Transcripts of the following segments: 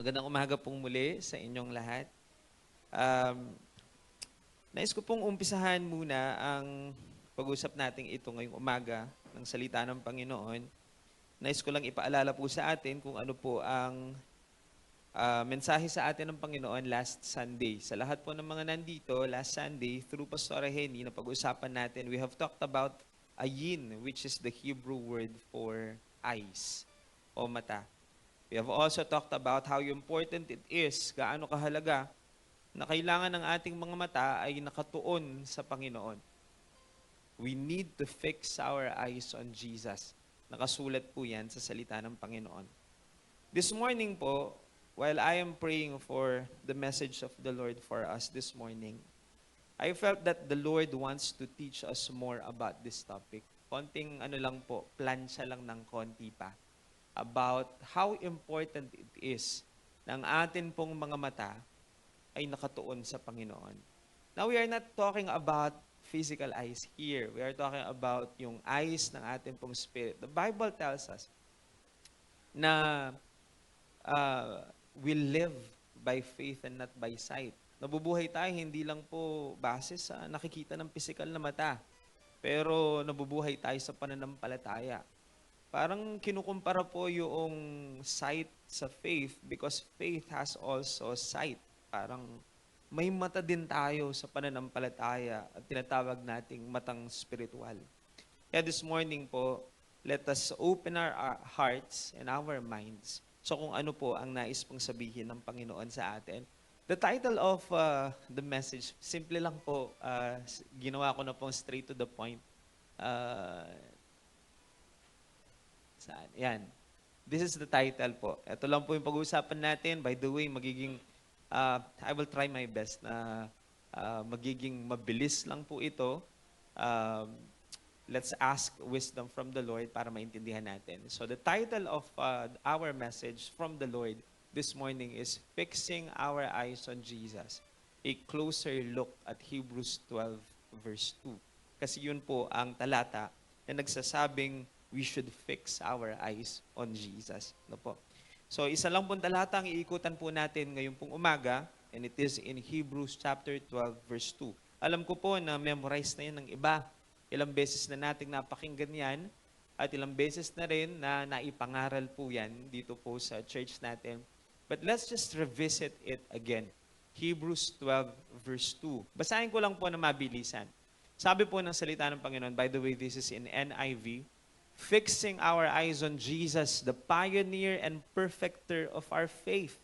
Magandang umaga pong muli sa inyong lahat. Um, Nais ko pong umpisahan muna ang pag-usap natin ito ngayong umaga ng salita ng Panginoon. Nais ko lang ipaalala po sa atin kung ano po ang mensahe sa atin ng Panginoon last Sunday. Sa lahat po ng mga nandito, last Sunday, through Pastor Henny, na pag-usapan natin, we have talked about ayin, which is the Hebrew word for eyes o mata. We have also talked about how important it is, gaano kahalaga, na kailangan ng ating mga mata ay nakatuon sa Panginoon. We need to fix our eyes on Jesus. Nakasulat po yan sa salita ng Panginoon. This morning po, while I am praying for the message of the Lord for us this morning, I felt that the Lord wants to teach us more about this topic. Konting ano lang po, plansya lang ng konti pa about how important it is ng atin pong mga mata ay nakatuon sa Panginoon. Now, we are not talking about physical eyes here. We are talking about yung eyes ng atin pong spirit. The Bible tells us na we live by faith and not by sight. Nabubuhay tayo hindi lang po base sa nakikita ng physical na mata, pero nabubuhay tayo sa pananampalataya. Parang kinukumpara po yung sight sa faith because faith has also sight. Parang may mata din tayo sa pananampalataya at tinatawag nating matang spiritual. Kaya this morning po, let us open our hearts and our minds so kung ano po ang nais pong sabihin ng Panginoon sa atin. The title of the message, simple lang po, ginawa ko na pong straight to the point. Saan? Yan. This is the title po. Ito lang po yung pag-uusapan natin. By the way, I will try my best na magiging mabilis lang po ito. Let's ask wisdom from the Lord para maintindihan natin. So the title of our message from the Lord this morning is Fixing Our Eyes on Jesus. A closer look at Hebrews 12 verse 2. Kasi yun po ang talata na nagsasabing we should fix our eyes on Jesus. No po? So isa lang pong talata ang iikutan po natin ngayong pong umaga, and it is in Hebrews chapter 12 verse 2. Alam ko po na memorize na yan ng iba. Ilang beses na nating napakinggan yan at ilang beses na rin na naipangaral po yan dito po sa church natin. But let's just revisit it again. Hebrews 12 verse 2. Basahin ko lang po na mabilisan. Sabi po ng salita ng Panginoon, by the way, this is in NIV, fixing our eyes on Jesus, the pioneer and perfecter of our faith.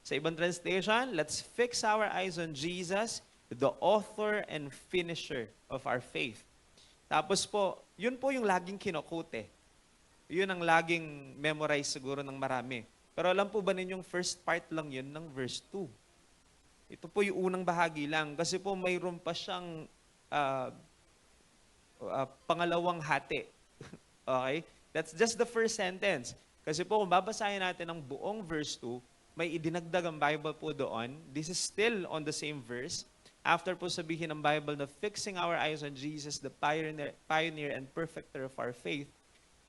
Sa ibang translation, let's fix our eyes on Jesus, the author and finisher of our faith. Tapos po, yun po yung laging kinokote. Yun ang laging memorize siguro ng marami. Pero alam po ba ninyong first part lang yun ng verse 2? Ito po yung unang bahagi lang. Kasi po mayroon pa siyang pangalawang hati. Okay? That's just the first sentence. Kasi po kung babasahin natin ang buong verse 2, may idinagdag ang Bible po doon. This is still on the same verse. After po sabihin ng Bible na fixing our eyes on Jesus, the pioneer and perfecter of our faith,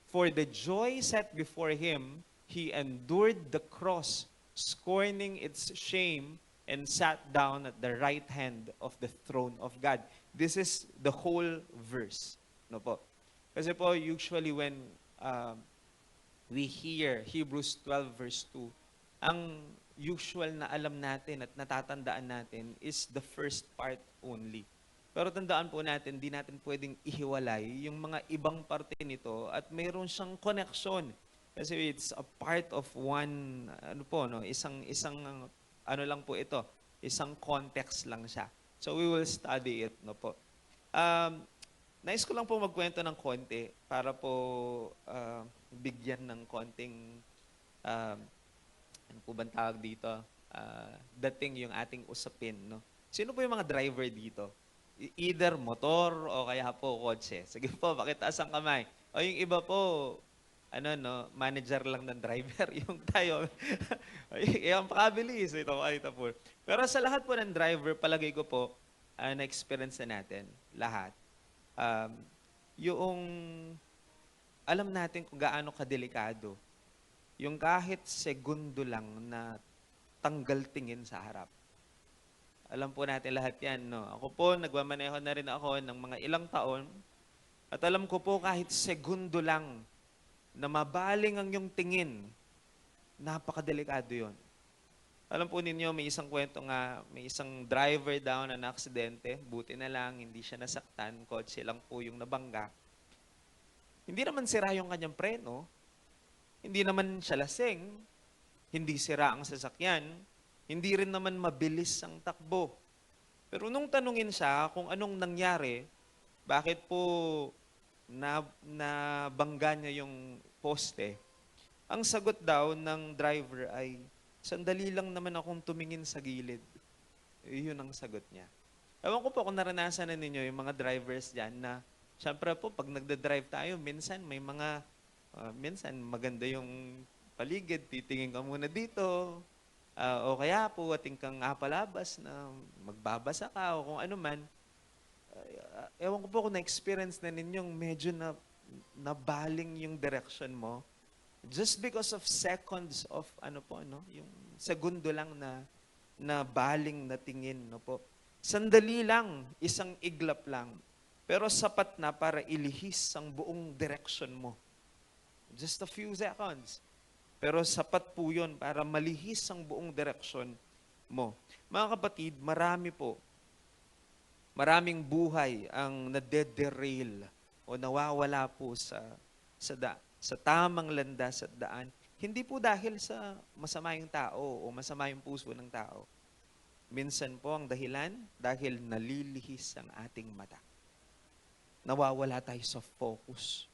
for the joy set before Him, He endured the cross, scorning its shame, and sat down at the right hand of the throne of God. This is the whole verse. No po? Kasi po, usually when we hear Hebrews 12 verse 2, ang usual na alam natin at natatandaan natin is the first part only. Pero tandaan po natin, di natin pwedeng ihiwalay yung mga ibang parte nito at mayroon siyang connection. Kasi it's a part of one, ano po, no? Isang ano lang po ito, isang context lang siya. So we will study it, no po. Nais ko lang po magkwento ng konti para po bigyan ng konting ano po bang tawag dito? Dating yung ating usapin, no? Sino po yung mga driver dito? Either motor o kaya po kotse. Sige po, pakitaas ang kamay. O yung iba po, ano no, manager lang ng driver. Yung tayo, yung pakabilis. Ito po. Pero sa lahat po ng driver, palagay ko po, na-experience na natin, lahat. Yung alam natin kung gaano kadelikado yung kahit segundo lang na tanggal tingin sa harap. Alam po natin lahat yan, no? Ako po, nagmamaneho na rin ako ng mga ilang taon at alam ko po kahit segundo lang na mabaling ang iyong tingin, napakadelikado yon. Alam po ninyo, may isang kwento nga, may isang driver daw na aksidente, buti na lang, hindi siya nasaktan, kotse lang po yung nabangga. Hindi naman sira yung kanyang preno, hindi naman siya lasing, hindi sira ang sasakyan, hindi rin naman mabilis ang takbo. Pero nung tanungin siya kung anong nangyari, bakit po nabangga niya yung poste, ang sagot daw ng driver ay, sandali lang naman akong tumingin sa gilid. Yun ang sagot niya. Ewan ko po kung naranasan na ninyo yung mga drivers dyan na, syempre po, pag nagda-drive tayo, minsan may mga, minsan maganda yung paligid, titingin ka muna dito, o kaya po, ating kang apalabas na magbabasa ka o kung ano man. Ewan ko po kung na-experience na ninyong medyo nabaling yung direction mo just because of seconds of yung segundo lang na baling na tingin, no po. Sandali lang, isang iglap lang, pero sapat na para ilihis ang buong direction mo. Just a few seconds. Pero sapat po yun para malihis ang buong direction mo. Mga kapatid, maraming buhay ang nadederail o nawawala po sa tamang landas at daan. Hindi po dahil sa masama yung tao o masama yung puso ng tao. Minsan po ang dahilan dahil nalilihis ang ating mata. Nawawala tayo sa focus.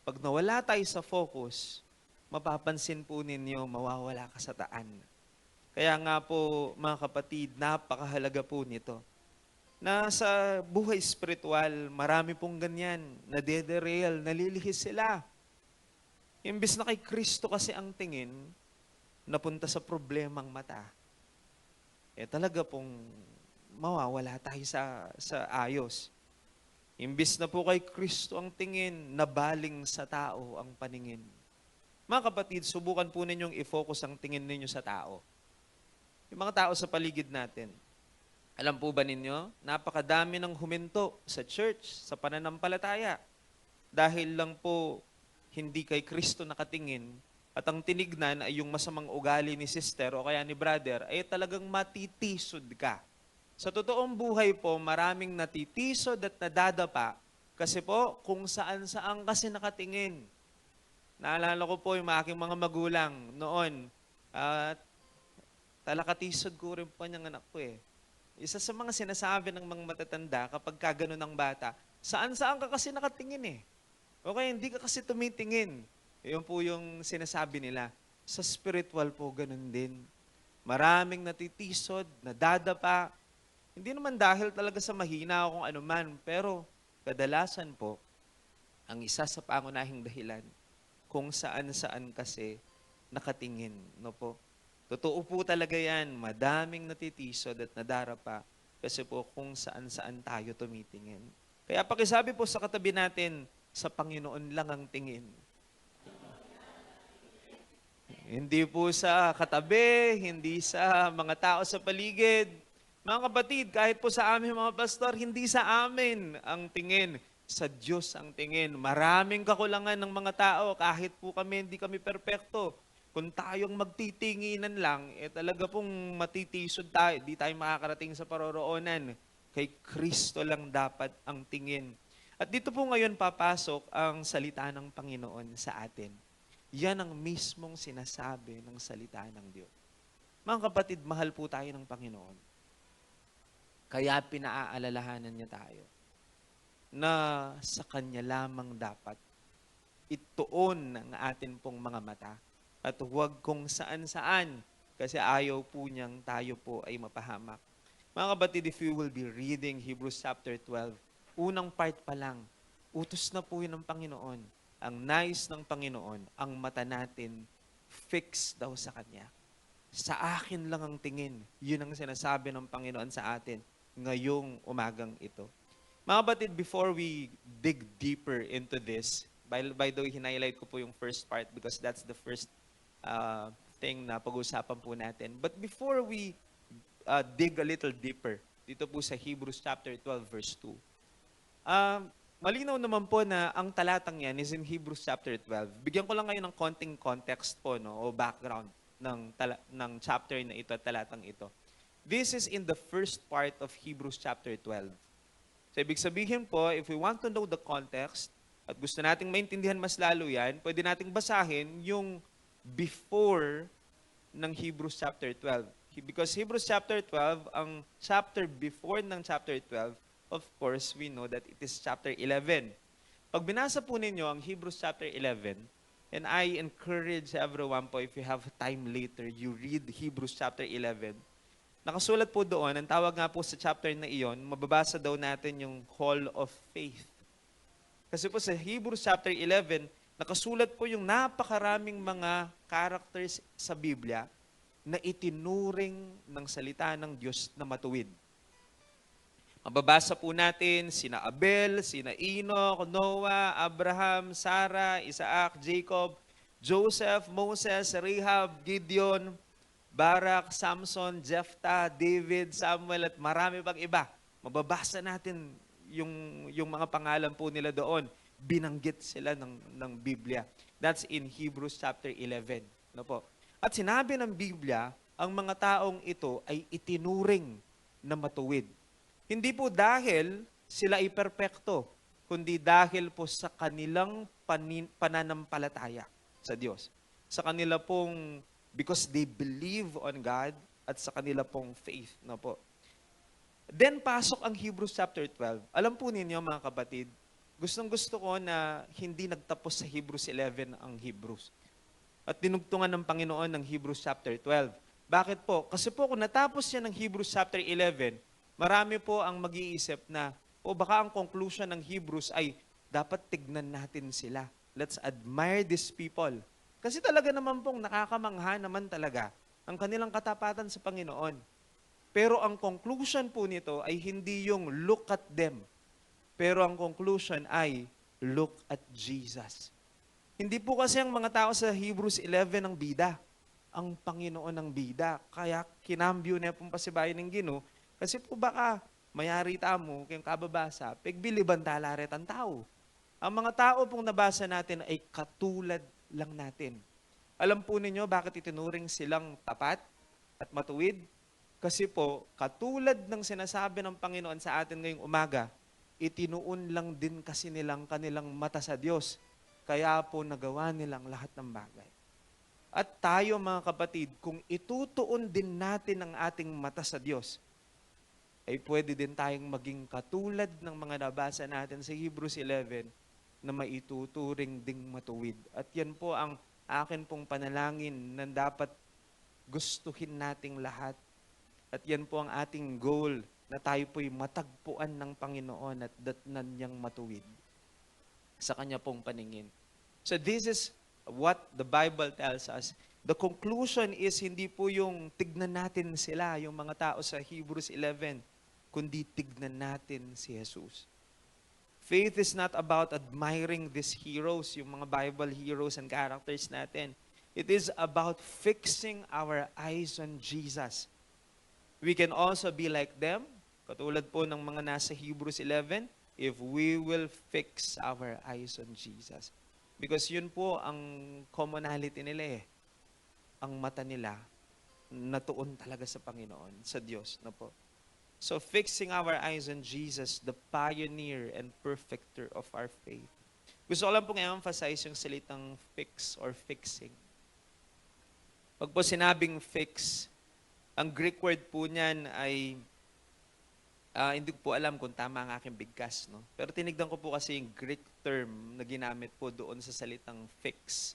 Pag nawala tayo sa focus, mapapansin po ninyo, mawawala ka sa daan. Kaya nga po, mga kapatid, napakahalaga po nito. Na sa buhay spiritual, marami pong ganyan, nadederail, nalilihis sila. Imbis na kay Kristo kasi ang tingin, napunta sa problemang mata. Talaga pong mawawala tayo sa ayos. Imbis na po kay Kristo ang tingin, nabaling sa tao ang paningin. Mga kapatid, subukan po ninyong i-focus ang tingin ninyo sa tao. Yung mga tao sa paligid natin. Alam po ba ninyo, napakadami ng huminto sa church, sa pananampalataya. Dahil lang po, hindi kay Kristo nakatingin, at ang tinignan ay yung masamang ugali ni sister o kaya ni brother, ay talagang matitisod ka. Sa totoong buhay po, maraming natitisod at nadadapa kasi po kung saan-saan kasi nakatingin. Naalala ko po yung aking mga magulang noon, at talakatisod ko rin po niyang anak ko eh. Isa sa mga sinasabi ng mga matatanda kapag kagano ng bata, saan-saan ka kasi nakatingin eh. Okay, hindi ka kasi tumitingin. Yun po yung sinasabi nila. Sa spiritual po, ganun din. Maraming natitisod, nadadapa. Hindi naman dahil talaga sa mahina o kung ano man, pero kadalasan po, ang isa sa pangunahing dahilan, kung saan-saan kasi nakatingin. No po? Totoo po talaga yan. Madaming natitisod at nadarapa kasi po kung saan-saan tayo tumitingin. Kaya pakisabi po sa katabi natin, sa Panginoon lang ang tingin. Hindi po sa katabi, hindi sa mga tao sa paligid. Mga kapatid, kahit po sa amin mga pastor, hindi sa amin ang tingin. Sa Diyos ang tingin. Maraming kakulangan ng mga tao, kahit po kami, hindi kami perpekto. Kung tayong magtitinginan lang, talaga pong matitisod tayo. Di tayo makakarating sa paroroonan. Kay Kristo lang dapat ang tingin. At dito po ngayon papasok ang salita ng Panginoon sa atin. Yan ang mismong sinasabi ng salita ng Diyos. Mga kapatid, mahal po tayo ng Panginoon. Kaya pinaaalalahanan niya tayo na sa Kanya lamang dapat ituon ng atin pong mga mata at huwag kung saan-saan kasi ayaw po niyang tayo po ay mapahamak. Mga kapatid, if you will be reading Hebrews chapter 12, unang part pa lang, utos na po yun ng Panginoon. Ang nais ng Panginoon, ang mata natin, fix daw sa Kanya. Sa akin lang ang tingin. Yun ang sinasabi ng Panginoon sa atin ngayong umagang ito. Mga kapatid, before we dig deeper into this, by the way, hinighlight ko po yung first part because that's the first thing na pag-uusapan po natin. But before we dig a little deeper dito po sa Hebrews chapter 12 verse 2, malinaw naman po na ang talatang yan is in Hebrews chapter 12. Bigyan ko lang kayo ng konting context po, no, o background ng chapter na ito at talatang ito. This is in the first part of Hebrews chapter 12. So ibig sabihin po, if we want to know the context at gusto nating maintindihan mas lalo yan, pwede nating basahin yung before ng Hebrews chapter 12. Because Hebrews chapter 12, ang chapter before ng chapter 12, of course, we know that it is chapter 11. Pag binasa po ninyo ang Hebrews chapter 11, and I encourage everyone po, if you have time later, you read Hebrews chapter 11. Nakasulat po doon, ang tawag nga po sa chapter na iyon, mababasa daw natin yung Hall of Faith. Kasi po sa Hebrews chapter 11, nakasulat po yung napakaraming mga characters sa Biblia na itinuring ng salita ng Diyos na matuwid. Mababasa po natin sina Abel, sina Enoch, Noah, Abraham, Sarah, Isaac, Jacob, Joseph, Moses, Rahab, Gideon, Barak, Samson, Jephthah, David, Samuel, at marami pang iba. Mababasa natin yung mga pangalan po nila doon. Binanggit sila ng Biblia. That's in Hebrews chapter 11. No po? At sinabi ng Biblia, ang mga taong ito ay itinuring na matuwid. Hindi po dahil sila ay perpekto, kundi dahil po sa kanilang pananampalataya sa Diyos. Sa kanila pong because they believe on God at sa kanila pong faith. No po. Then pasok ang Hebrews chapter 12. Alam po ninyo mga kapatid, gustong-gusto ko na hindi nagtapos sa Hebrews 11 ang Hebrews. At dinugtungan ng Panginoon ng Hebrews chapter 12. Bakit po? Kasi po kung natapos yan ng Hebrews chapter 11, marami po ang mag-iisip na, baka ang conclusion ng Hebrews ay dapat tignan natin sila. Let's admire these people. Kasi talaga naman pong nakakamangha naman talaga ang kanilang katapatan sa Panginoon. Pero ang conclusion po nito ay hindi yung look at them. Pero ang conclusion ay look at Jesus. Hindi po kasi ang mga tao sa Hebrews 11 ang bida. Ang Panginoon ang bida. Kaya kinambyo na pong pasibayan ng Ginoo. Kasi po baka mayari tamo, kayong kababasa, pigbiliban talaret ang tao. Ang mga tao pong nabasa natin ay katulad lang natin. Alam po ninyo bakit itinuring silang tapat at matuwid? Kasi po, katulad ng sinasabi ng Panginoon sa atin ngayong umaga, itinuon lang din kasi nilang kanilang mata sa Diyos. Kaya po nagawa nilang lahat ng bagay. At tayo mga kapatid, kung itutuon din natin ang ating mata sa Diyos, ay pwede din tayong maging katulad ng mga nabasa natin sa Hebrews 11 na maituturing ding matuwid. At yan po ang akin pong panalangin na dapat gustuhin nating lahat. At yan po ang ating goal na tayo po'y matagpuan ng Panginoon at datnan niyang matuwid sa Kanya pong paningin. So this is what the Bible tells us. The conclusion is hindi po yung tignan natin sila, yung mga tao sa Hebrews 11, kundi tignan natin si Jesus. Faith is not about admiring these heroes, yung mga Bible heroes and characters natin. It is about fixing our eyes on Jesus. We can also be like them, katulad po ng mga nasa Hebrews 11, if we will fix our eyes on Jesus. Because yun po ang commonality nila eh. Ang mata nila, natuon talaga sa Panginoon, sa Diyos. No po. So fixing our eyes on Jesus, the pioneer and perfecter of our faith. Gusto ko lang pong i-emphasize yung salitang fix or fixing. Pag po sinabing fix, ang Greek word po niyan ay, hindi ko po alam kung tama ang aking bigkas, no? Pero tinignan ko po kasi yung Greek term na ginamit po doon sa salitang fix.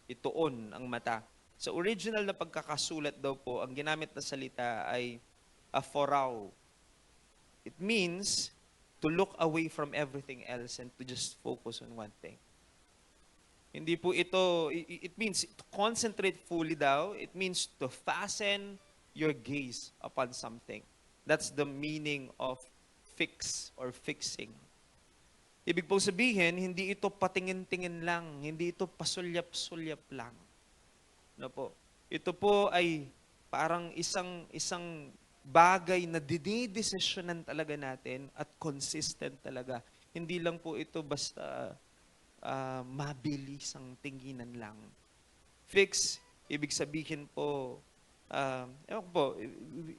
Ituon ang mata. Sa original na pagkakasulat daw po, ang ginamit na salita ay aphorao. It means to look away from everything else and to just focus on one thing. Hindi po ito, it means to concentrate fully daw. It means to fasten your gaze upon something. That's the meaning of fix or fixing. Ibig pong sabihin, hindi ito patingin-tingin lang, hindi ito pasulyap-sulyap lang. No po. Ito po ay parang isang bagay na dinidesisyonan talaga natin at consistent talaga. Hindi lang po ito basta mabilis ang tinginan lang. Fix, ibig sabihin po, ewan ko po,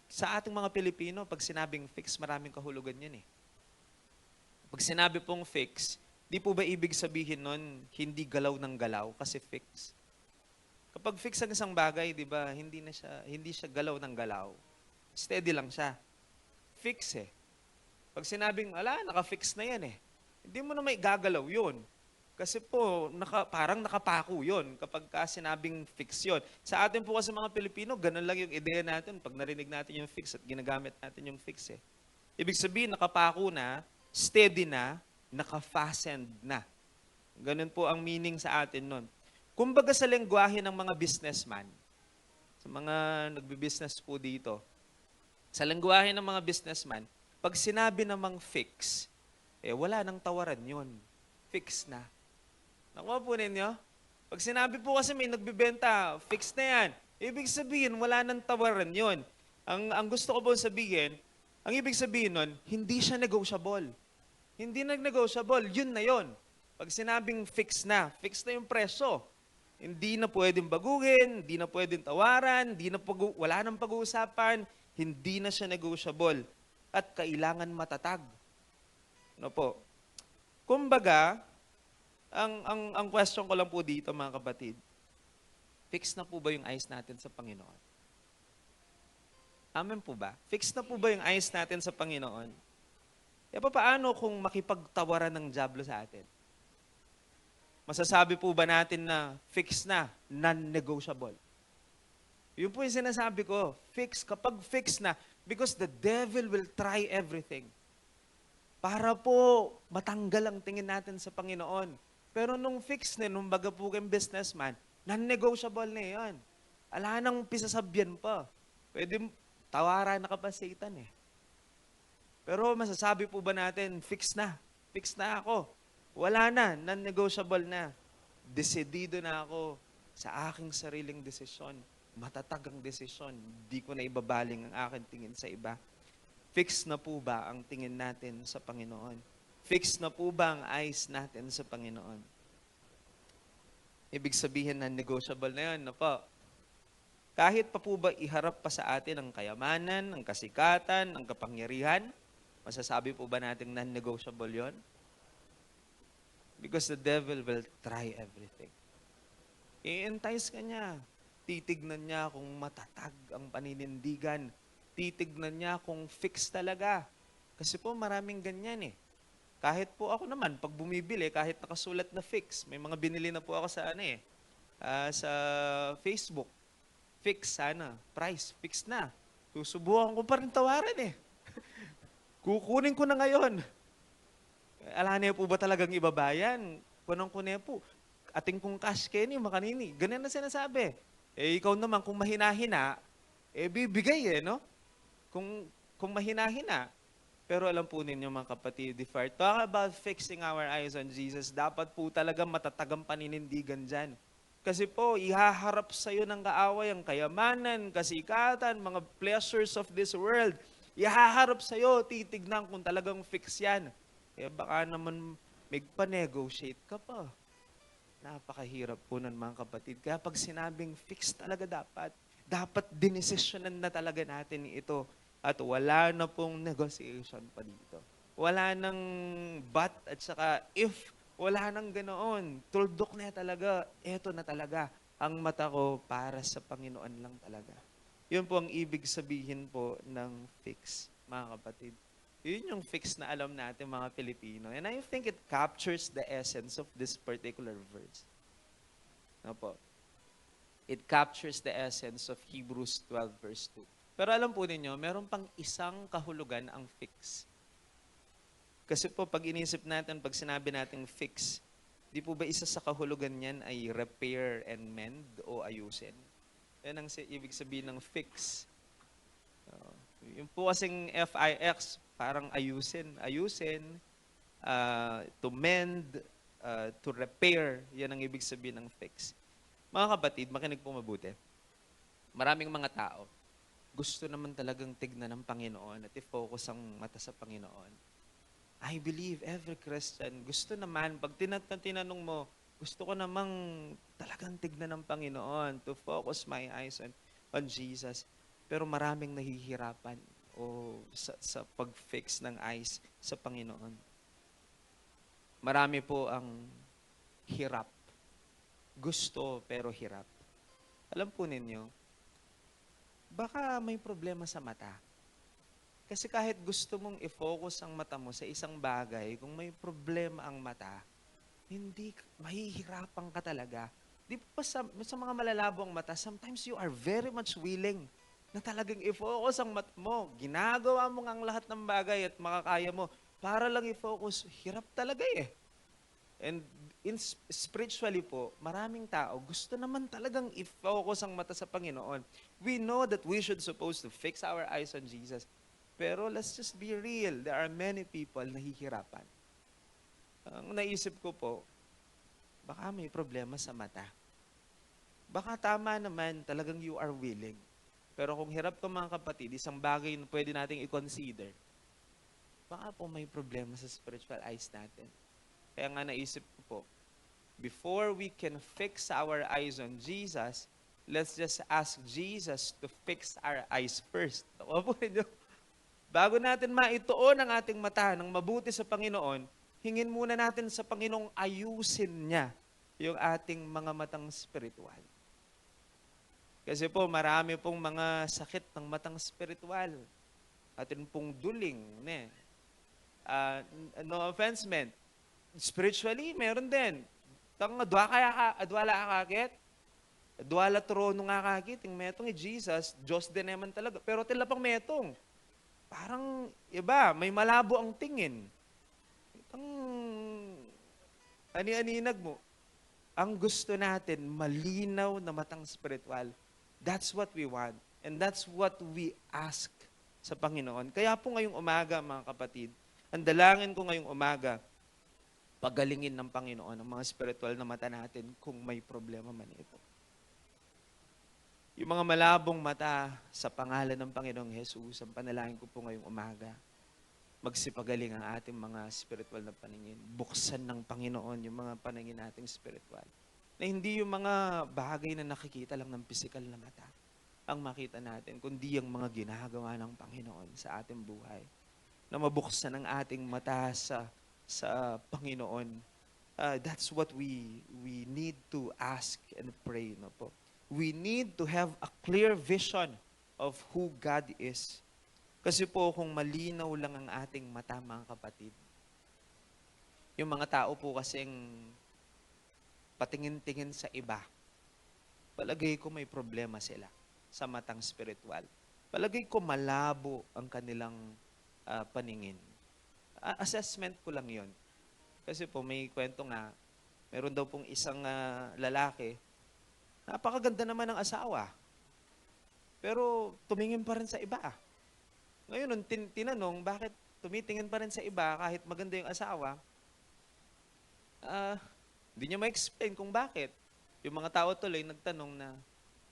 sa ating mga Pilipino, pag sinabing fix, maraming kahulugan yan eh. Pag sinabi pong fix, di po ba ibig sabihin nun, hindi galaw ng galaw kasi fix? Kapag fix ang isang bagay, di ba, hindi siya galaw ng galaw. Steady lang siya. Fix eh. Pag sinabing, naka-fix na yan eh. Hindi mo na may gagalaw yun. Kasi po, parang nakapako yun kapag sinabing fix yun. Sa atin po kasi mga Pilipino, ganun lang yung ideya natin pag narinig natin yung fix at ginagamit natin yung fix eh. Ibig sabihin, nakapako na, steady na, naka-fastened na. Ganun po ang meaning sa atin nun. Kumbaga sa lengguwahe ng mga businessman, sa mga nagbi-business po dito, sa lengguwahe ng mga businessman, pag sinabi namang fix, wala nang tawaran yun. Fix na. Nakuha po ninyo? Pag sinabi po kasi may nagbibenta, fix na yan. Ibig sabihin, wala nang tawaran yun. Ang gusto ko po sabihin, ang ibig sabihin nun, hindi siya negotiable. Hindi nag-negotiable, yun na yun. Pag sinabing fix na yung presyo. Hindi na pwedeng baguhin, hindi na pwedeng tawaran, wala nang pag-uusapan, hindi na siya negotiable. At kailangan matatag. Ano po? Kumbaga, ang question ko lang po dito mga kapatid, fix na po ba yung eyes natin sa Panginoon? Amen po ba? Fix na po ba yung eyes natin sa Panginoon? Paano kung makipagtawaran ng diablo sa atin? Masasabi po ba natin na fix na, non-negotiable? Yun po yung sinasabi ko, fix. Kapag fix na, because the devil will try everything. Para po matanggal ang tingin natin sa Panginoon. Pero nung fix na, nung baga po kayong businessman, non-negotiable na yan. Ala nang pisasabyan pa. Pwede tawaran na ka pa Satan eh. Pero masasabi po ba natin, fix na ako. Wala na, non-negotiable na. Desidido na ako sa aking sariling desisyon. Matatag ang desisyon. Di ko na ibabaling ang aking tingin sa iba. Fix na po ba ang tingin natin sa Panginoon? Fix na po ba ang eyes natin sa Panginoon? Ibig sabihin na negotiable na yun, no po? Kahit pa po ba iharap pa sa atin ang kayamanan, ang kasikatan, ang kapangyarihan, masasabi po ba natin non-negotiable yon? Because the devil will try everything. I-entice ka niya. Titignan niya kung matatag ang paninindigan. Titignan niya kung fix talaga. Kasi po maraming ganyan eh. Kahit po ako naman, pag bumibili, kahit nakasulat na fix, may mga binili na po ako sa sa Facebook. Fix sana, price, fix na. Susubukan ko pa rin tawaran eh. Kukunin ko na ngayon. Ala niya po ba talagang ibabayan? Kunang kunin po. Ating kung cash kenny, makanini. Ganyan na sinasabi. Ikaw naman, kung mahina-hina, bibigay no? Kung mahina-hina. Pero alam po ninyo mga kapatid, if we talk about fixing our eyes on Jesus, dapat po talaga matatagang paninindigan dyan. Kasi po, ihaharap sa'yo ng kaaway ang kayamanan, kasikatan, mga pleasures of this world. Ihaharap sa'yo, titignan kung talagang fix yan. Baka naman magpa-negotiate ka pa. Napakahirap po nun mga kapatid. Kaya pag sinabing fix talaga dapat dinesisyonan na talaga natin ito. At wala na pong negotiation pa dito. Wala nang but at saka if, wala nang ganoon. Tuldok na talaga, eto na talaga. Ang mata ko para sa Panginoon lang talaga. Yun po ang ibig sabihin po ng fix, mga kapatid. Yun yung fix na alam natin mga Pilipino. And I think it captures the essence of this particular verse. No po? It captures the essence of Hebrews 12 verse 2. Pero alam po ninyo, meron pang isang kahulugan ang fix. Kasi po pag inisip natin, pag sinabi natin fix, di po ba isa sa kahulugan niyan ay repair and mend o ayusin? Yan ang ibig sabihin ng fix. Yung po kasing FIX, parang ayusin, to mend, to repair, yan ang ibig sabihin ng fix. Mga kapatid, makinig po mabuti. Maraming mga tao, gusto naman talagang tignan ng Panginoon at i-focus ang mata sa Panginoon. I believe every Christian, gusto naman, pag tinanong mo, gusto ko namang talagang tignan ng Panginoon, to focus my eyes on Jesus. Pero maraming nahihirapan sa pag-fix ng eyes sa Panginoon. Marami po ang hirap. Gusto pero hirap. Alam po ninyo, baka may problema sa mata. Kasi kahit gusto mong i-focus ang mata mo sa isang bagay, kung may problema ang mata, mahihirapan ka talaga. Di ba sa mga malalabo ang mata, sometimes you are very much willing na talagang i-focus ang mata mo. Ginagawa mo ang lahat ng bagay at makakaya mo para lang i-focus. Hirap talaga eh. And spiritually po, maraming tao gusto naman talagang i-focus ang mata sa Panginoon. We know that we should supposed to fix our eyes on Jesus. Pero let's just be real. There are many people na nahihirapan. Ang naisip ko po, baka may problema sa mata. Baka tama naman talagang you are willing. Pero kung hirap ka mga kapatid, isang bagay na pwede nating i-consider, baka po may problema sa spiritual eyes natin. Kaya nga naisip ko po, before we can fix our eyes on Jesus, let's just ask Jesus to fix our eyes first. Opo, bago natin maituon ang ating mata ng mabuti sa Panginoon, hingin muna natin sa Panginoong ayusin niya yung ating mga matang spiritual. Kasi po, marami pong mga sakit ng matang spiritual. Atin pong duling. No offense meant. Spiritually, meron din. Adwala akakit. Adwala trono nga kakit. Yung metong Jesus, Diyos din naman talaga. Pero tila pang metong. Parang iba, may malabo ang tingin. Itang ani-aninag mo. Ang gusto natin, malinaw na matang spiritual. That's what we want. And that's what we ask sa Panginoon. Kaya po ngayong umaga, mga kapatid, ang dalangin ko ngayong umaga, pagalingin ng Panginoon ang mga spiritual na mata natin kung may problema man ito. Yung mga malabong mata sa pangalan ng Panginoong Jesus, ang panalangin ko po ngayong umaga, magsipagaling ang ating mga spiritual na paningin. Buksan ng Panginoon yung mga paningin nating spiritual. Na hindi yung mga bagay na nakikita lang ng physical na mata ang makita natin, kundi yung mga ginagawa ng Panginoon sa ating buhay. Na mabuksan ang ating mata sa Panginoon. That's what we need to ask and pray. No po. We need to have a clear vision of who God is. Kasi po kung malinaw lang ang ating mata, mga kapatid, yung mga tao po kasing patingin-tingin sa iba, palagay ko may problema sila sa matang spiritual. Palagay ko malabo ang kanilang paningin. Assessment ko lang yon. Kasi po may kwento nga, meron daw pong isang lalaki, napakaganda naman ng asawa. Pero tumingin pa rin sa iba. Ngayon, nung tinanong, bakit tumitingin pa rin sa iba kahit maganda yung asawa, hindi niya ma-explain kung bakit. Yung mga tao tuloy nagtanong na,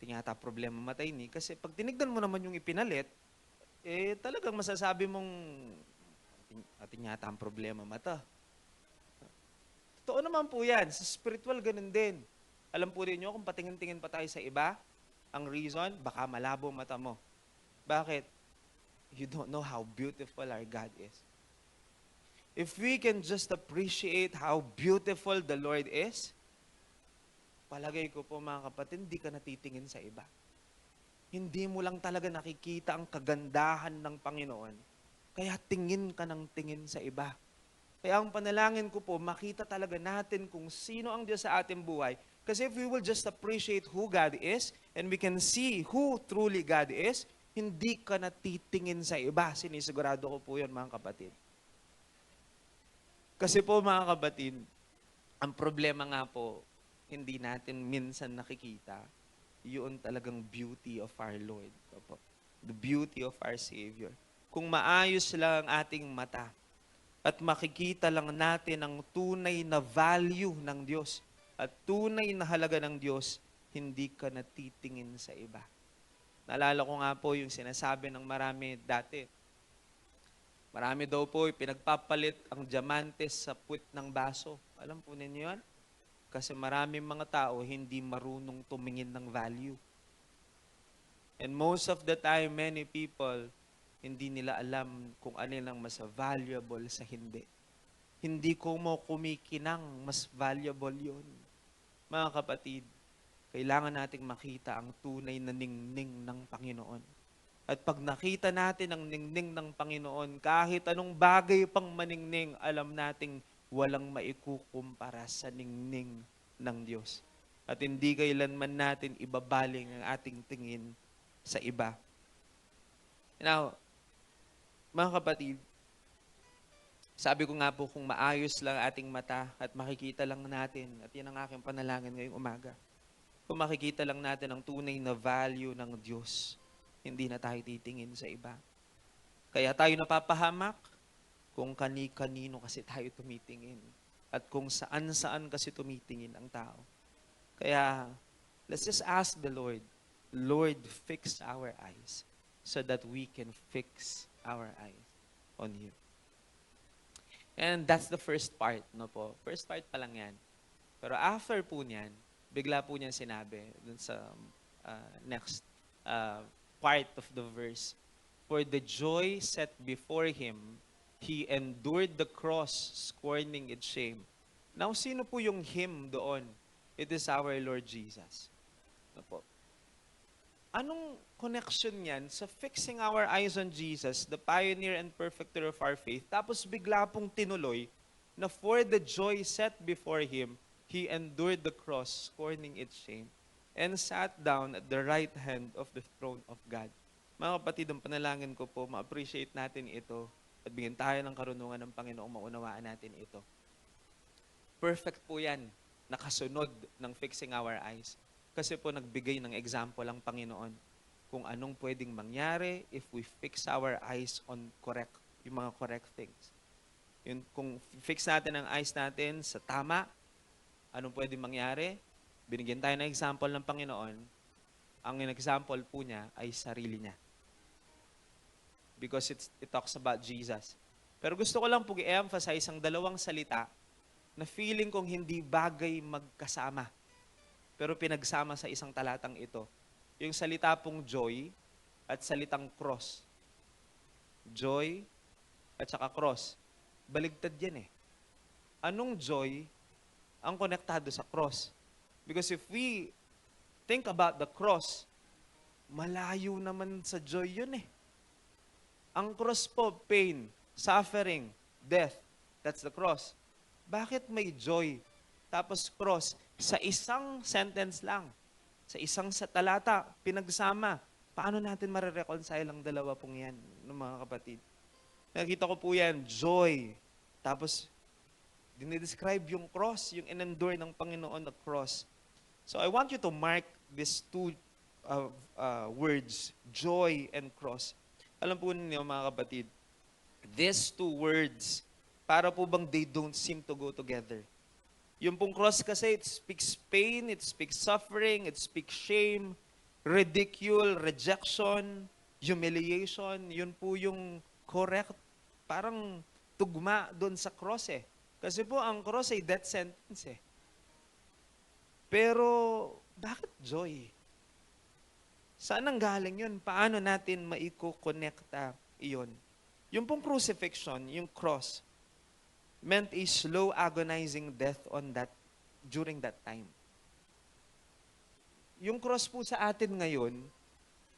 tingata problema matay ni. Kasi pag tinignan mo naman yung ipinalit, talagang masasabi mong, atin yata ang problema mata. Totoo naman po yan. Sa spiritual, ganun din. Alam po rin nyo, kung patingin-tingin pa tayo sa iba, ang reason, baka malabo mata mo. Bakit? You don't know how beautiful our God is. If we can just appreciate how beautiful the Lord is, palagay ko po mga kapatid, hindi ka natitingin sa iba. Hindi mo lang talaga nakikita ang kagandahan ng Panginoon. Kaya tingin ka ng tingin sa iba. Kaya ang panalangin ko po, makita talaga natin kung sino ang Diyos sa ating buhay. Kasi if we will just appreciate who God is, and we can see who truly God is, hindi ka natitingin sa iba. Sinisigurado ko po yun, mga kapatid. Kasi po, mga kapatid, ang problema nga po, hindi natin minsan nakikita, yun talagang beauty of our Lord. The beauty of our Savior. Kung maayos lang ang ating mata, at makikita lang natin ang tunay na value ng Diyos at tunay na halaga ng Diyos, hindi ka natitingin sa iba. Naalala ko nga po yung sinasabi ng marami dati. Marami daw po pinagpapalit ang diamantes sa puwit ng baso. Alam po ninyo yan? Kasi maraming mga tao hindi marunong tumingin ng value. And most of the time, many people, hindi nila alam kung ano ang mas valuable sa hindi. Hindi ko mo kumikinang mas valuable yun. Mga kapatid, kailangan nating makita ang tunay na ningning ng Panginoon. At pag nakita natin ang ningning ng Panginoon, kahit anong bagay pang maningning, alam nating walang maikukumpara sa ningning ng Diyos. At hindi kailanman natin ibabaling ang ating tingin sa iba. Now, mga kapatid, sabi ko nga po kung maayos lang ating mata at makikita lang natin, at yan ang aking panalangin ngayong umaga, kung makikita lang natin ang tunay na value ng Diyos, hindi na tayo titingin sa iba. Kaya tayo napapahamak kung kani-kanino kasi tayo tumitingin at kung saan-saan kasi tumitingin ang tao. Kaya, let's just ask the Lord, Lord, fix our eyes so that we can fix our eyes on you. And that's the first part, no po? First part pa lang yan. Pero after po niyan, bigla po niyan sinabi dun sa next part of the verse, for the joy set before him, he endured the cross, scorning its shame. Now, sino po yung him doon? It is our Lord Jesus. No po? Anong connection yan sa fixing our eyes on Jesus, the pioneer and perfecter of our faith, tapos bigla pong tinuloy na for the joy set before him, he endured the cross, scorning its shame, and sat down at the right hand of the throne of God. Mga kapatid, ang panalangin ko po, ma-appreciate natin ito at bigyan tayo ng karunungan ng Panginoong maunawaan natin ito. Perfect po yan, nakasunod ng fixing our eyes. Kasi po nagbigay ng example ang Panginoon kung anong pwedeng mangyari if we fix our eyes on yung mga correct things. Yun, kung fix natin ang eyes natin sa tama, anong pwedeng mangyari? Binigyan tayo ng example ng Panginoon. Ang example po niya ay sarili niya. Because it talks about Jesus. Pero gusto ko lang po i-emphasize ang dalawang salita na feeling kong hindi bagay magkasama. Pero pinagsama sa isang talatang ito. Yung salita pong joy at salitang cross. Joy at saka cross. Baligtad yan eh. Anong joy ang konektado sa cross? Because if we think about the cross, malayo naman sa joy yun eh. Ang cross po, pain, suffering, death. That's the cross. Bakit may joy? Tapos cross, sa isang sentence lang, sa isang talata, pinagsama. Paano natin marireconcile ang dalawa pong yan, mga kapatid? Nakita ko po yan, joy. Tapos, dinidescribe yung cross, yung in-endure ng Panginoon na cross. So, I want you to mark these two words, joy and cross. Alam po ninyo, mga kapatid, these two words, para po bang they don't seem to go together? Yung pong cross kasi, it speaks pain, it speaks suffering, it speaks shame, ridicule, rejection, humiliation. Yun po yung correct, parang tugma doon sa cross eh. Kasi po ang cross ay death sentence eh. Pero, bakit joy? Saan ang galing yun? Paano natin maiko-connecta iyon? Yung pong crucifixion, yung cross, meant a slow agonizing death during that time. Yung cross po sa atin ngayon,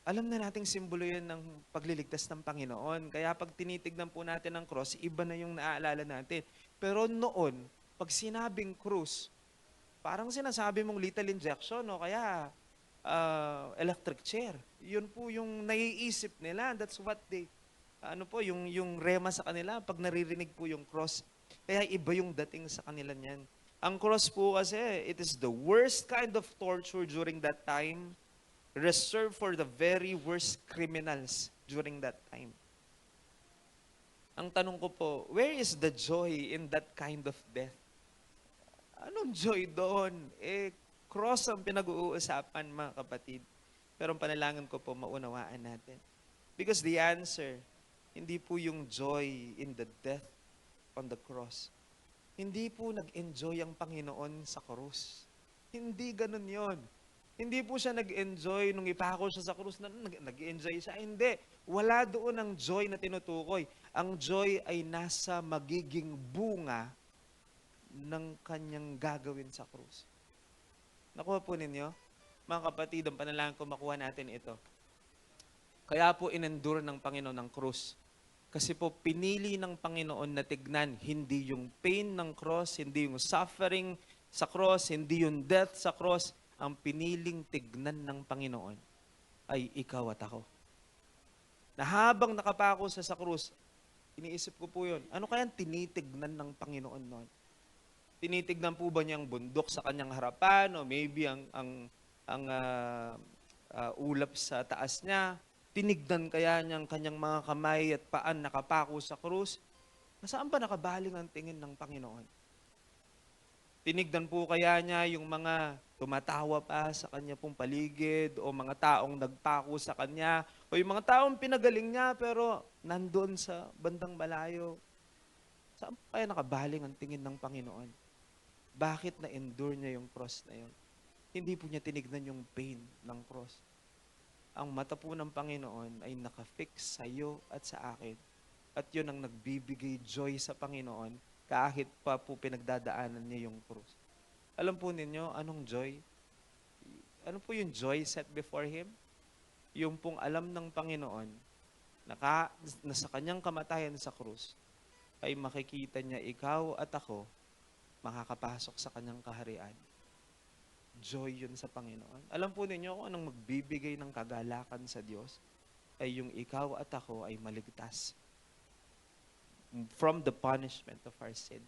alam na nating simbolo yun ng pagliligtas ng Panginoon. Kaya pag tinitignan po natin ang cross, iba na yung naaalala natin. Pero noon, pag sinabing cross, parang sinasabi mong lethal injection o kaya electric chair. Yun po yung naiisip nila. That's what yung rema sa kanila pag naririnig po yung cross. Kaya iba yung dating sa kanila niyan. Ang cross po kasi, it is the worst kind of torture during that time, reserved for the very worst criminals during that time. Ang tanong ko po, where is the joy in that kind of death? Anong joy doon? Cross ang pinag-uusapan, mga kapatid. Pero ang panalangin ko po, maunawaan natin. Because the answer, hindi po yung joy in the death on the cross. Hindi po nag-enjoy ang Panginoon sa krus. Hindi ganun yon. Hindi po siya nag-enjoy nung ipako siya sa krus na nag-enjoy siya. Hindi. Wala doon ang joy na tinutukoy. Ang joy ay nasa magiging bunga ng kanyang gagawin sa krus. Nakuha po ninyo? Mga kapatid, ang panalangin ko makuha natin ito. Kaya po inendure ng Panginoon ang krus. Kasi po pinili ng Panginoon na tignan hindi yung pain ng cross, hindi yung suffering sa cross, hindi yung death sa cross. Ang piniling tignan ng Panginoon ay ikaw at ako. Na habang nakapako sa krus, iniisip ko po yun, ano kayang tinitignan ng Panginoon noon? Tinitignan po ba niyang bundok sa kanyang harapan o maybe ang ulap sa taas niya? Tinignan kaya niyang kanyang mga kamay at paan nakapako sa krus? Nasaan ba nakabaling ang tingin ng Panginoon? Tinignan po kaya niya yung mga tumatawa pa sa kanya pong paligid o mga taong nagpako sa kanya o yung mga taong pinagaling niya pero nandun sa bandang malayo? Saan pa kaya nakabaling ang tingin ng Panginoon? Bakit na-endure niya yung cross na yun? Hindi po niya tinignan yung pain ng cross. Ang mata po ng Panginoon ay nakafix sa iyo at sa akin. At yun ang nagbibigay joy sa Panginoon kahit pa po pinagdadaanan niya yung krus. Alam po ninyo, anong joy? Ano po yung joy set before Him? Yung pong alam ng Panginoon na sa kanyang kamatayan sa krus ay makikita niya ikaw at ako makakapasok sa kanyang kaharian. Joy yun sa Panginoon. Alam po ninyo kung anong magbibigay ng kagalakan sa Diyos ay yung ikaw at ako ay maligtas from the punishment of our sin.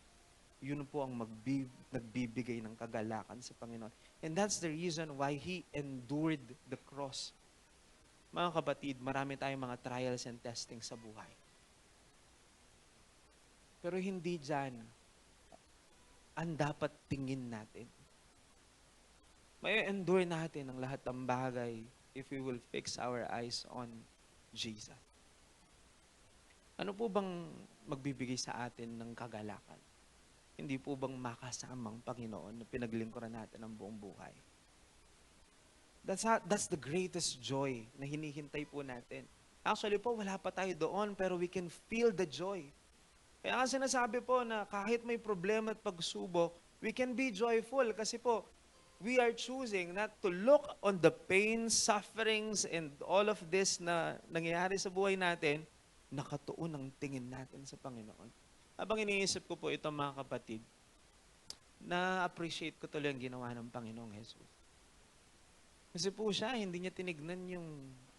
Yun po ang nagbibigay ng kagalakan sa Panginoon. And that's the reason why He endured the cross. Mga kapatid, marami tayong mga trials and testing sa buhay. Pero hindi dyan ang dapat tingin natin. May endure natin ang lahat ng bagay if we will fix our eyes on Jesus. Ano po bang magbibigay sa atin ng kagalakan? Hindi po bang makasamang Panginoon na pinaglingkuran natin ang buong buhay? That's the greatest joy na hinihintay po natin. Actually po, wala pa tayo doon, pero we can feel the joy. Kaya nga sinasabi po na kahit may problema at pagsubok, we can be joyful kasi po, we are choosing not to look on the pain, sufferings, and all of this na nangyayari sa buhay natin, nakatuon ang tingin natin sa Panginoon. Habang iniisip ko po ito mga kapatid, na-appreciate ko tuloy ang ginawa ng Panginoong Jesus. Kasi po siya, hindi niya tinignan yung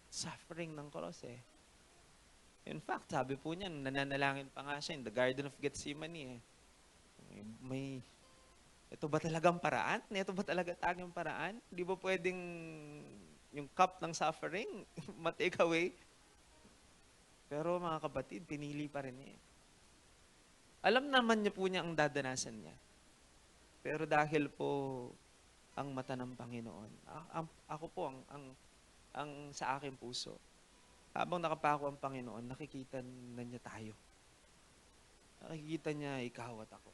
suffering ng cross eh. In fact, sabi po niya, nananalangin pa nga siya in the Garden of Gethsemane eh. Ito ba talagang paraan? Ito ba talaga tanging paraan? Di ba pwedeng yung cup ng suffering ma-take away? Pero mga kapatid, pinili pa rin niya. Alam naman niya po niya ang dadanasan niya. Pero dahil po ang mata ng Panginoon, ako po ang sa aking puso, habang nakapako ang Panginoon, nakikita na niya tayo. Nakikita niya ikaw at ako.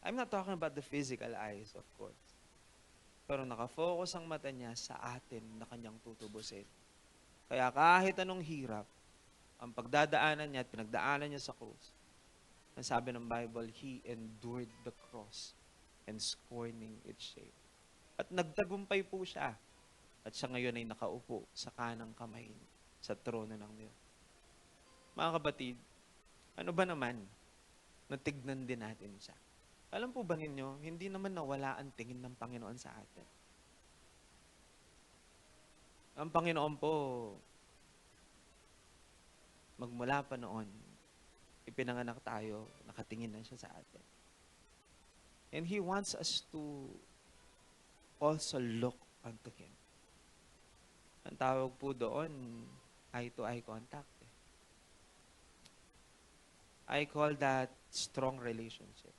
I'm not talking about the physical eyes, of course. Pero nakafocus ang mata niya sa atin na kanyang tutubusin. Kaya kahit anong hirap, ang pagdadaanan niya at pinagdaanan niya sa krus, ang sabi ng Bible, He endured the cross and scorning its shame. At nagtagumpay po siya. At siya ngayon ay nakaupo sa kanang kamay sa trono ng Diyos. Mga kapatid, ano ba naman? Natignan din natin siya. Alam po ba ninyo, hindi naman nawala ang tingin ng Panginoon sa atin. Ang Panginoon po, magmula pa noon, ipinanganak tayo, nakatingin na siya sa atin. And He wants us to also look unto Him. Ang tawag po doon, eye-to-eye contact. I call that strong relationship.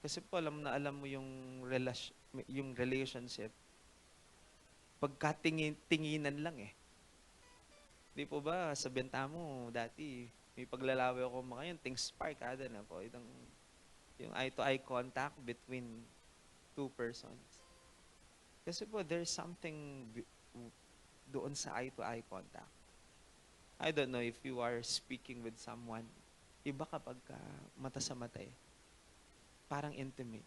Kasi po alam mo yung relationship, pagkatingin-tinginan lang eh. Di po ba, sa benta mo, dati, may paglalaway ako mga yun, things spark, kada na po, yung eye-to-eye contact between two persons. Kasi po, there's something doon sa eye-to-eye contact. I don't know if you are speaking with someone, iba kapag mata sa mata eh. Parang intimate.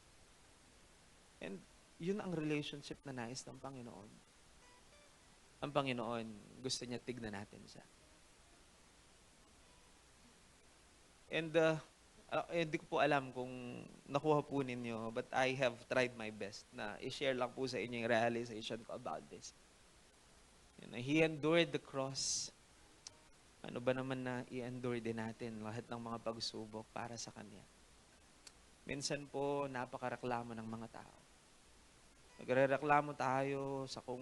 And yun ang relationship na nais ng Panginoon. Ang Panginoon, gusto niya tignan natin siya. And hindi ko po alam kung nakuha po ninyo, but I have tried my best na i-share lang po sa inyo yung realization ko about this. He endured the cross. Ano ba naman na i-endure din natin lahat ng mga pagsubok para sa Kanya? Minsan po, napakareklamo ng mga tao. Nagre-reklamo tayo sa kung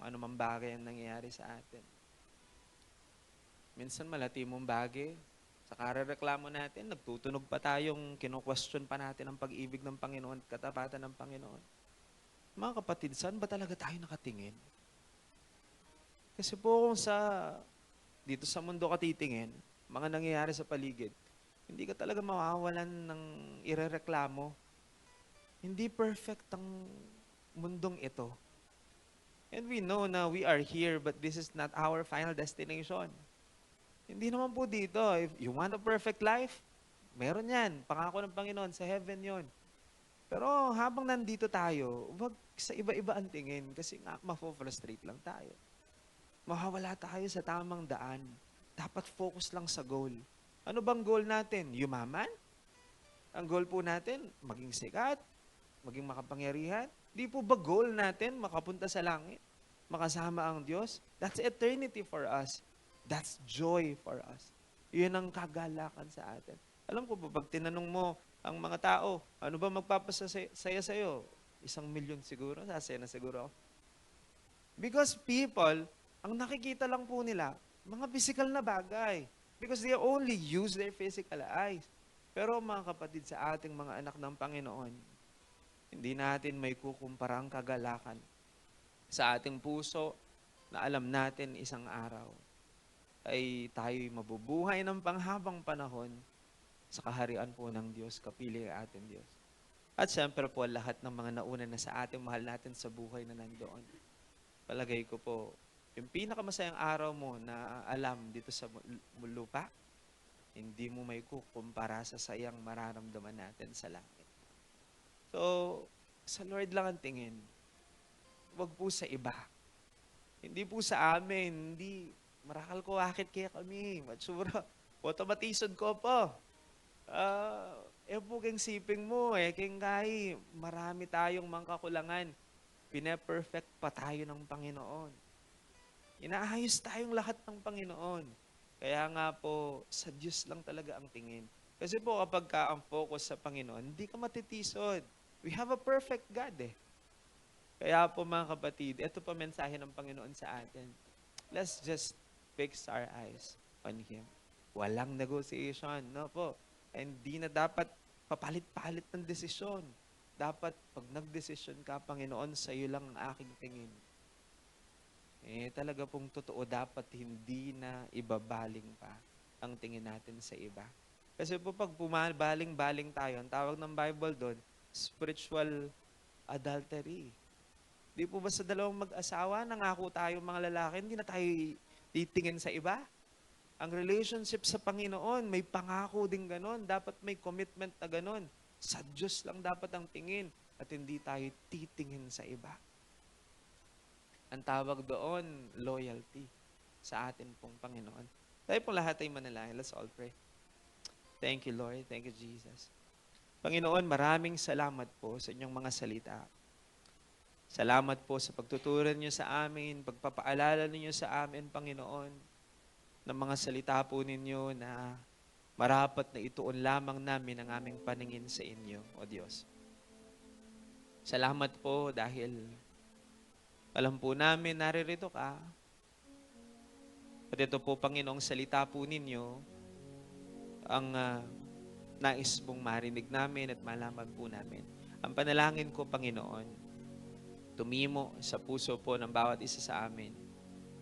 ano mang bagay ang nangyayari sa atin. Minsan malati mong bagay, sa karereklamo natin, nagtutunog pa tayong kino-question pa natin ang pag-ibig ng Panginoon at katapatan ng Panginoon. Mga kapatid, saan ba talaga tayo nakatingin? Kasi po kung dito sa mundo ka titingin, mga nangyayari sa paligid, hindi ka talaga mawawalan ng irereklamo. Hindi perfect ang mundong ito. And we know na we are here, but this is not our final destination. Hindi naman po dito. If you want a perfect life, meron yan. Pangako ng Panginoon, sa heaven yon. Pero habang nandito tayo, wag sa iba-iba ang tingin kasi nga mafo-frustrate lang tayo. Mawawala tayo sa tamang daan. Dapat focus lang sa goal. Ano bang goal natin? Yumaman? Ang goal po natin, maging sikat, maging makapangyarihan. Di po ba goal natin makapunta sa langit? Makasama ang Diyos? That's eternity for us. That's joy for us. Yun ang kagalakan sa atin. Alam ko po, pag tinanong mo ang mga tao, ano ba magpapasaya sa'yo? 1,000,000 siguro, sasaya na siguro ako. Because people, ang nakikita lang po nila, mga physical na bagay. Because they only use their physical eyes. Pero mga kapatid, sa ating mga anak ng Panginoon, hindi natin may kukumpara ang kagalakan sa ating puso na alam natin isang araw ay tayo'y mabubuhay ng panghabang panahon sa kaharian po ng Diyos, kapiling ang ating Diyos. At siyempre po, lahat ng mga nauna na sa ating mahal natin sa buhay na nandoon. Palagay ko po, yung pinakamasayang araw mo na alam dito sa lupa, hindi mo may kukumpara sa sayang mararamdaman natin sa langit. So, sa Lord lang ang tingin. Huwag po sa iba. Hindi po sa amin, hindi. Marakal ko, akit kaya kami. Matsura, automatisod ko po. Po keng siping mo, keng kai, marami tayong mga kakulangan. Pine-perfect pa tayo ng Panginoon. Inaayos tayong lahat ng Panginoon. Kaya nga po, sa Diyos lang talaga ang tingin. Kasi po kapag ang focus sa Panginoon, hindi ka matitisod. We have a perfect God eh. Kaya po mga kapatid, ito pa mensahe ng Panginoon sa atin. Let's just fix our eyes on Him. Walang negotiation, no po. Hindi na dapat papalit-palit ng desisyon. Dapat pag nagdesisyon ka, Panginoon, sa iyo lang ang aking tingin. Talaga pong totoo, dapat hindi na ibabaling pa ang tingin natin sa iba. Kasi po pag pumabaling-baling tayo, ang tawag ng Bible doon, spiritual adultery. Di po ba sa dalawang mag-asawa, nangako tayo mga lalaki, hindi na tayo titingin sa iba? Ang relationship sa Panginoon, may pangako din ganon. Dapat may commitment na ganon. Sa Diyos lang dapat ang tingin at hindi tayo titingin sa iba. Ang tawag doon, loyalty sa atin pong Panginoon. Tayo pong lahat ay manalangin. Let's all pray. Thank you, Lord. Thank you, Jesus. Panginoon, maraming salamat po sa inyong mga salita. Salamat po sa pagtuturan niyo sa amin, pagpapaalala niyo sa amin, Panginoon, ng mga salita po ninyo na marapat na ituon lamang namin ang aming paningin sa inyo, O Diyos. Salamat po dahil alam po namin naririto ka. At ito po, Panginoong salita po ninyo, ang nais pong marinig namin at malaman po namin. Ang panalangin ko, Panginoon, tumimo sa puso po ng bawat isa sa amin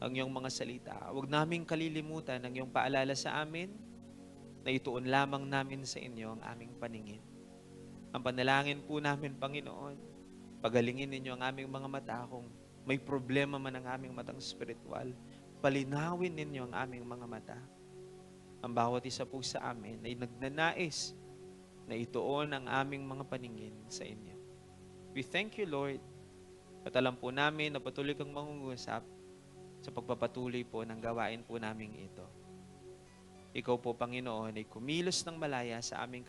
ang iyong mga salita. Huwag naming kalilimutan ang iyong paalala sa amin na ituon lamang namin sa inyo ang aming paningin. Ang panalangin po namin, Panginoon, pagalingin ninyo ang aming mga mata kung may problema man ang aming matang spiritual. Palinawin ninyo ang aming mga mata. Ang bawat isa po sa amin ay nagnanais na ituon ang aming mga paningin sa inyo. We thank you, Lord, at alam po namin na patuloy kang mangungusap sa pagpapatuloy po ng gawain po namin ito. Ikaw po, Panginoon, ay kumilos ng malaya sa aming